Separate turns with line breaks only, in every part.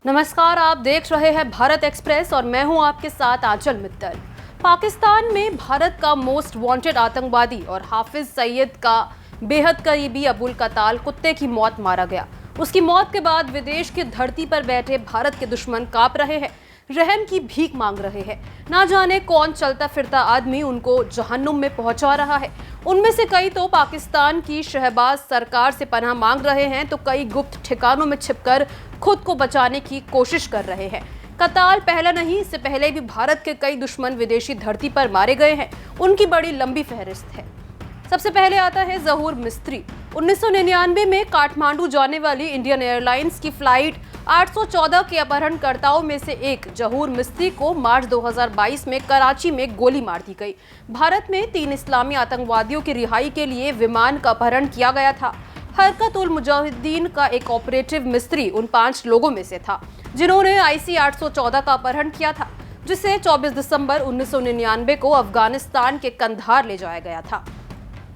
नमस्कार, आप देख रहे हैं भारत एक्सप्रेस और मैं हूं आपके साथ आंचल मित्तल। पाकिस्तान में भारत का मोस्ट वांटेड आतंकवादी और हाफिज सईद का बेहद करीबी अबुल कताल कुत्ते की मौत मारा गया। उसकी मौत के बाद विदेश की धरती पर बैठे भारत के दुश्मन कांप रहे हैं, रहम की भीख मांग रहे हैं। ना जाने कौन चलता फिरता आदमी उनको जहन्नुम में पहुंचा रहा है। उनमें से कई तो पाकिस्तान की शहबाज सरकार से पनाह मांग रहे हैं, तो कई गुप्त ठिकानों में छिपकर खुद को बचाने की कोशिश कर रहे हैं। कताल पहला नहीं, इससे पहले भी भारत के कई दुश्मन विदेशी धरती पर मारे गए हैं। उनकी बड़ी लंबी फहरिस्त है। सबसे पहले आता है जहूर मिस्त्री। 1999 में काठमांडू जाने वाली इंडियन एयरलाइंस की फ्लाइट 814 के अपहरणकर्ताओं में से एक जहूर मिस्त्री को मार्च 2022 में कराची में गोली मार दी गई। भारत में 3 इस्लामी आतंकवादियों की रिहाई के लिए विमान का अपहरण किया गया था। हरकत उल मुजाहिदीन का एक ऑपरेटिव मिस्त्री उन 5 लोगों में से था जिन्होंने IC 814 का अपहरण किया था, जिसे 24 दिसंबर 1999 को अफगानिस्तान के कंधार ले जाया गया था।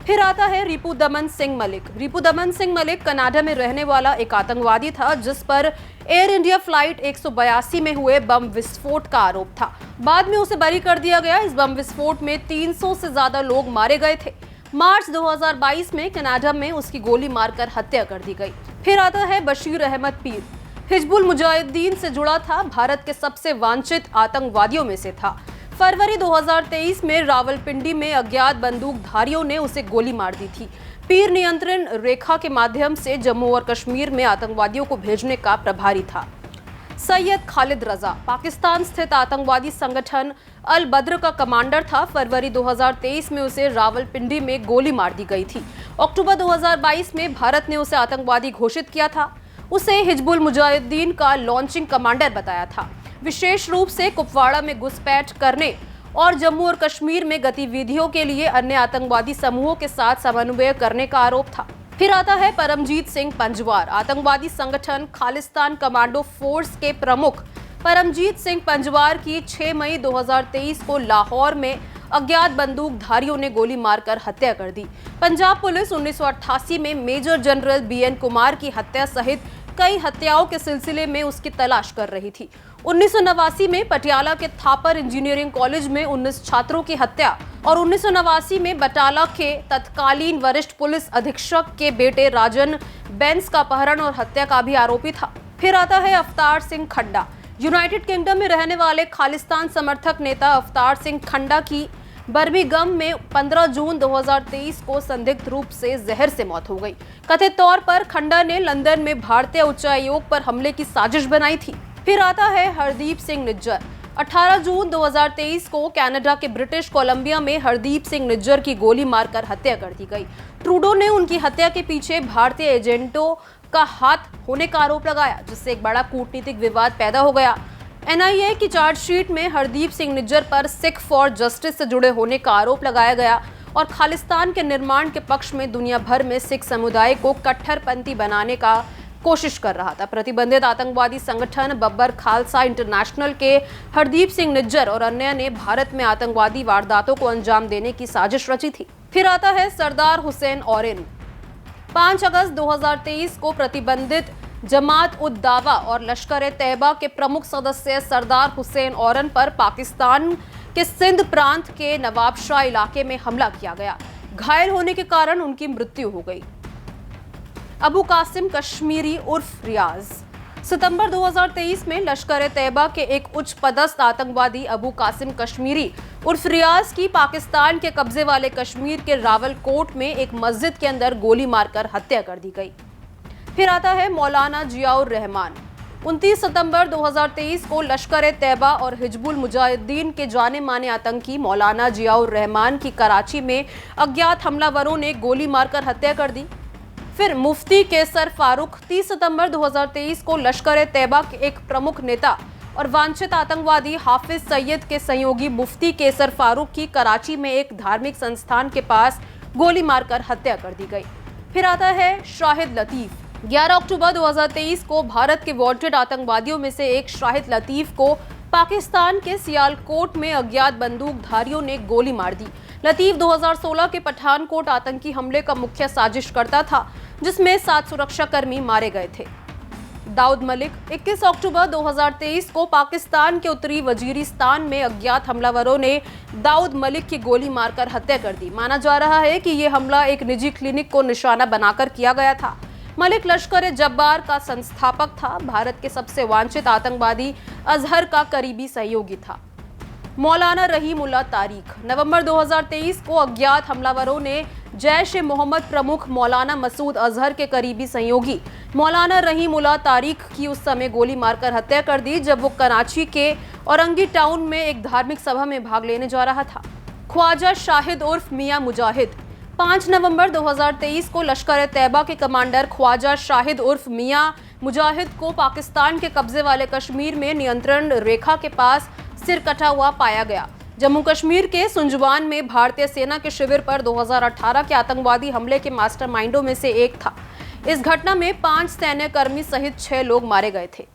फिर आता है रिपू दमन सिंह मलिक। रिपू दमन सिंह मलिक कनाडा में रहने वाला एक आतंकवादी था, जिस पर एयर इंडिया फ्लाइट 182 में हुए बम विस्फोट का आरोप था। बाद में उसे बरी कर दिया गया। इस बम विस्फोट में 300 से ज्यादा लोग मारे गए थे। मार्च 2022 में कनाडा में उसकी गोली मारकर हत्या कर दी गई। फिर आता है बशीर अहमद पीर। हिजबुल मुजाहिदीन से जुड़ा था, भारत के सबसे वांछित आतंकवादियों में से था। फरवरी 2023 में रावलपिंडी में अज्ञात बंदूकधारियों ने उसे गोली मार दी थी। पीर नियंत्रण रेखा के माध्यम से जम्मू और कश्मीर में आतंकवादियों को भेजने का प्रभारी था। सैयद खालिद रजा पाकिस्तान स्थित आतंकवादी संगठन अल बद्र का कमांडर था। फरवरी 2023 में उसे रावलपिंडी में गोली मार दी गई थी। अक्टूबर 2022 में भारत ने उसे आतंकवादी घोषित किया था। उसे हिजबुल मुजाहिदीन का लॉन्चिंग कमांडर बताया था। विशेष रूप से कुपवाड़ा में घुसपैठ करने और जम्मू और कश्मीर में गतिविधियों के लिए अन्य आतंकवादी समूहों के साथ समन्वय करने का आरोप था। फिर आता है परमजीत सिंह पंजवार। आतंकवादी संगठन खालिस्तान कमांडो फोर्स के प्रमुख परमजीत सिंह पंजवार की 6 मई 2023 को लाहौर में अज्ञात बंदूकधारियों ने गोली मारकर हत्या कर दी। पंजाब पुलिस 1988 में मेजर जनरल BN कुमार की हत्या सहित कई हत्याओं के सिलसिले में उसकी तलाश कर रही थी। 1989 में पटियाला के थापर इंजीनियरिंग कॉलेज में 19 छात्रों की हत्या और 1989 में बटाला के तत्कालीन वरिष्ठ पुलिस अधीक्षक के बेटे राजन बेंस का अपहरण और हत्या का भी आरोपी था। फिर आता है अवतार सिंह खड्डा। यूनाइटेड किंगडम में रहने वाले खालिस्तान समर्थक नेता अवतार सिंह खड्डा की बर्मिंघम में 15 जून 2023 को संदिग्ध रूप से जहर से मौत हो गई। कथित तौर पर खड्डा ने लंदन में भारतीय उच्चायोग पर हमले की साजिश बनाई थी। फिर आता है हरदीप सिंह निज्जर। 18 जून 2023 को कनाडा के ब्रिटिश कोलंबिया में हरदीप सिंह निज्जर की गोली मारकर हत्या कर दी गई। ट्रूडो ने उनकी हत्या के पीछे भारतीय एजेंटों का हाथ होने का आरोप लगाया, जिससे एक बड़ा कूटनीतिक विवाद पैदा हो गया। NIA की चार्जशीट में हरदीप सिंह निज्जर पर सिख फॉर जस्टिस से जुड़े होने का आरोप लगाया गया और खालिस्तान के निर्माण के पक्ष में दुनिया भर में सिख समुदाय को कट्टरपंथी बनाने का कोशिश कर रहा था। प्रतिबंधित आतंकवादी संगठन बब्बर खालसा इंटरनेशनल के हरदीप सिंह निज्जर और अन्य ने भारत में आतंकवादी वारदातों को अंजाम देने की साजिश रची थी। फिर आता है सरदार हुसैन औरन। 5 अगस्त 2023 को प्रतिबंधित जमात उद दावा और लश्कर-ए-तैयबा के प्रमुख सदस्य सरदार हुसैन औरन पर पाकिस्तान के सिंध प्रांत के नवाबशाह इलाके में हमला किया गया। घायल होने के कारण उनकी मृत्यु हो गई। अबू कासिम कश्मीरी उर्फ रियाज। सितंबर 2023 में लश्कर-ए-तैयबा के एक उच्च पदस्थ आतंकवादी अबू कासिम कश्मीरी उर्फ रियाज की पाकिस्तान के कब्जे वाले कश्मीर के रावलकोट में एक मस्जिद के अंदर गोली मारकर हत्या कर दी गई। फिर आता है मौलाना जियाउर रहमान। 29 सितंबर 2023 को लश्कर-ए-तैयबा और हिजबुल मुजाहिदीन के जाने माने आतंकी मौलाना जियाउर रहमान की कराची में अज्ञात हमलावरों ने गोली मारकर हत्या कर दी। फिर मुफ्ती कैसर फारूक। 30 सितंबर 2023 को लश्कर-ए-तैयबा के एक प्रमुख नेता और वांछित आतंकवादी हाफिज सईद के सहयोगी मुफ्ती कैसर फारूक की कराची में एक धार्मिक संस्थान के पास गोली मारकर हत्या कर दी गई। फिर आता है शाहिद लतीफ। 11 अक्टूबर 2023 को भारत के वांटेड आतंकवादियों में से एक शाहिद लतीफ को पाकिस्तान के सियालकोट में अज्ञात बंदूकधारियों ने गोली मार दी। लतीफ 2016 के पठानकोट आतंकी हमले का मुख्य साजिशकर्ता था, जिसमें 7 सुरक्षाकर्मी मारे गए थे। दाऊद मलिक 21 अक्टूबर 2023 को पाकिस्तान के उत्तरी वजीरिस्तान में अज्ञात हमलावरों ने दाऊद मलिक की गोली मारकर हत्या कर दी। माना जा रहा है कि यह हमला एक निजी क्लिनिक को निशाना बनाकर किया गया था। मलिक लश्कर-ए-जब्बार का संस्थापक था। भारत के सबसे वांछित आतंकवादी अजहर का करीबी सहयोगी था। मौलाना रहीमुल्लाह तारिक नवंबर 2023 को अज्ञात हमलावरों ने जैश-ए-मोहम्मद प्रमुख मौलाना मसूद अजहर के करीबी सहयोगी मौलाना रहीमुल्लाह तारिक की उस समय गोली मारकर हत्या कर दी जब वो कराची के औरंगी टाउन में एक धार्मिक सभा में भाग लेने जा रहा था। ख्वाजा शाहिद उर्फ मियां मुजाहिद 5 नवंबर 2023 को लश्कर-ए-तैयबा के कमांडर ख्वाजा शाहिद उर्फ मियां मुजाहिद को पाकिस्तान के कब्जे वाले कश्मीर में नियंत्रण रेखा के पास सिर कटा हुआ पाया गया। जम्मू कश्मीर के सुंजवान में भारतीय सेना के शिविर पर 2018 के आतंकवादी हमले के मास्टरमाइंडों में से एक था। इस घटना में 5 सैन्य कर्मी सहित 6 लोग मारे गए थे।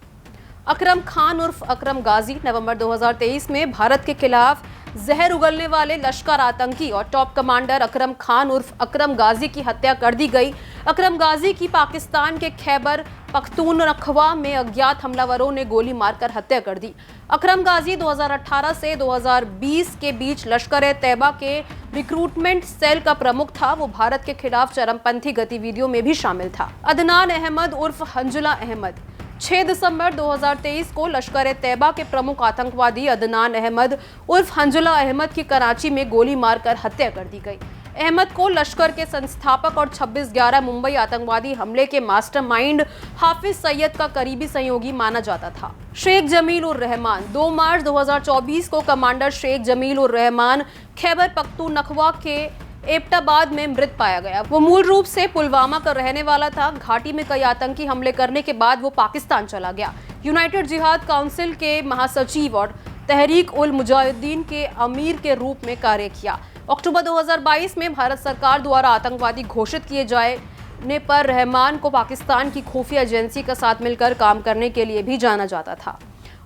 अकरम खान उर्फ अकरम गाजी नवंबर 2023 में भारत के खिलाफ जहर उगलने वाले लश्कर आतंकी और टॉप कमांडर अकरम खान उर्फ अकरम गाजी की हत्या कर दी गई। अकरम गाजी की पाकिस्तान के खैबर पख्तूनख्वा में अज्ञात हमलावरों ने गोली मारकर हत्या कर दी। अकरम गाजी 2018 से 2020 के बीच लश्कर-ए-तैयबा के रिक्रूटमेंट सेल का प्रमुख था। वो भारत के खिलाफ चरमपंथी गतिविधियों में भी शामिल था। अदनान अहमद उर्फ हंजुला अहमद 6 दिसंबर 2023 को लश्कर-ए-तैयबा के प्रमुख आतंकवादी अदनान अहमद उर्फ हंजुला अहमद की कराची में गोली मारकर हत्या कर दी गई। अहमद को लश्कर के संस्थापक और 26/11 मुंबई आतंकवादी हमले के मास्टरमाइंड हाफिज सैयद का करीबी सहयोगी माना जाता था। शेख जमील उर रहमान 2 मार्च 2024 को कमांडर शेख जमील उर रहमान खैबर पख्तूनख्वा के एबटाबाद में मृत पाया गया। वो मूल रूप से पुलवामा का रहने वाला था। घाटी में कई आतंकी हमले करने के बाद वो पाकिस्तान चला गया। यूनाइटेड जिहाद काउंसिल के महासचिव और तहरीक उल मुजाहिदीन के अमीर के रूप में कार्य किया। अक्टूबर 2022 में भारत सरकार द्वारा आतंकवादी घोषित किए जाने पर रहमान को पाकिस्तान की खुफिया एजेंसी के साथ मिलकर काम करने के लिए भी जाना जाता था।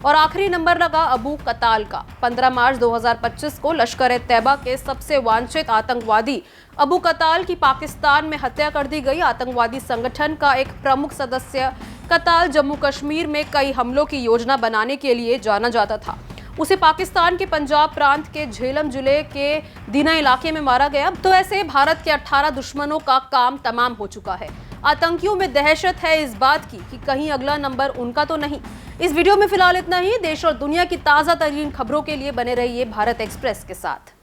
और आखिरी नंबर लगा अबू कताल का। 15 मार्च 2025 को लश्कर-ए-तैयबा के सबसे वांछित आतंकवादी अबू कताल की पाकिस्तान में हत्या कर दी गई। आतंकवादी संगठन का एक प्रमुख सदस्य कताल जम्मू कश्मीर में कई हमलों की योजना बनाने के लिए जाना जाता था। उसे पाकिस्तान के पंजाब प्रांत के झेलम जिले के दीना इलाके में मारा गया। तो ऐसे भारत के 18 दुश्मनों का काम तमाम हो चुका है। आतंकियों में दहशत है इस बात की कि कहीं अगला नंबर उनका तो नहीं। इस वीडियो में फिलहाल इतना ही। देश और दुनिया की ताज़ा तरीन खबरों के लिए बने रहिए भारत एक्सप्रेस के साथ।